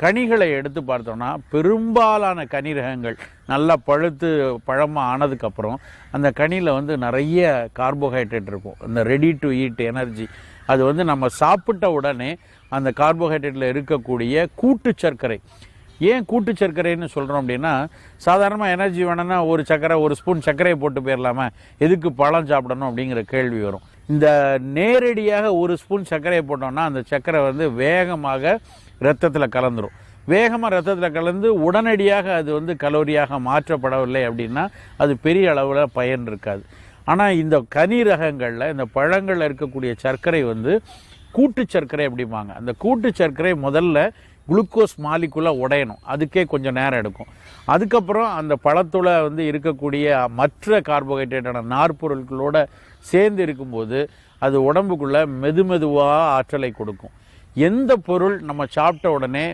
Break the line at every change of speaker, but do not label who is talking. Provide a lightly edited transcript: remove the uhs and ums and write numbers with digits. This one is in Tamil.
கனிகளை எடுத்து பார்த்தோம்னா பெரும்பாலான கனி ரகங்கள் நல்லா பழுத்து பழமாக ஆனதுக்கப்புறம் அந்த கனியில் வந்து நிறைய கார்போஹைட்ரேட் இருக்கும். இந்த ரெடி டு ஈட் எனர்ஜி அது வந்து நம்ம சாப்பிட்ட உடனே அந்த கார்போஹைட்ரேட்டில் இருக்கக்கூடிய கூட்டு சர்க்கரை. ஏன் கூட்டு சர்க்கரைன்னு சொல்கிறோம் அப்படின்னா, சாதாரணமாக எனர்ஜி வேணும்னா ஒரு ஸ்பூன் சர்க்கரையை போட்டு போயிடலாமா, எதுக்கு பழம் சாப்பிடணும் அப்படிங்கிற கேள்வி வரும். இந்த நேரடியாக ஒரு ஸ்பூன் சர்க்கரையை போட்டோம்னா அந்த சர்க்கரை வந்து வேகமாக இரத்தத்தில் கலந்துரும். வேகமாக இரத்தத்தில் கலந்து உடனடியாக அது வந்து கலோரியாக மாற்றப்படவில்லை அப்படின்னா அது பெரிய அளவில் பயன் இருக்காது. ஆனால் இந்த கனி ரகங்களில் இந்த பழங்களில் இருக்கக்கூடிய சர்க்கரை வந்து கூட்டு சர்க்கரை அப்படிம்பாங்க. அந்த கூட்டு சர்க்கரை முதல்ல குளுக்கோஸ் மாலிகுலாக உடையணும், அதுக்கே கொஞ்சம் நேரம் எடுக்கும். அதுக்கப்புறம் அந்த பழத்தோட வந்து இருக்கக்கூடிய மற்ற கார்போஹைட்ரேட்டான நார்பொருட்களோடு சேர்ந்து இருக்கும்போது அது உடம்புக்குள்ளே மெதுவாக ஆற்றலை கொடுக்கும். எந்த பொருள் நம்ம சாப்பிட்ட உடனே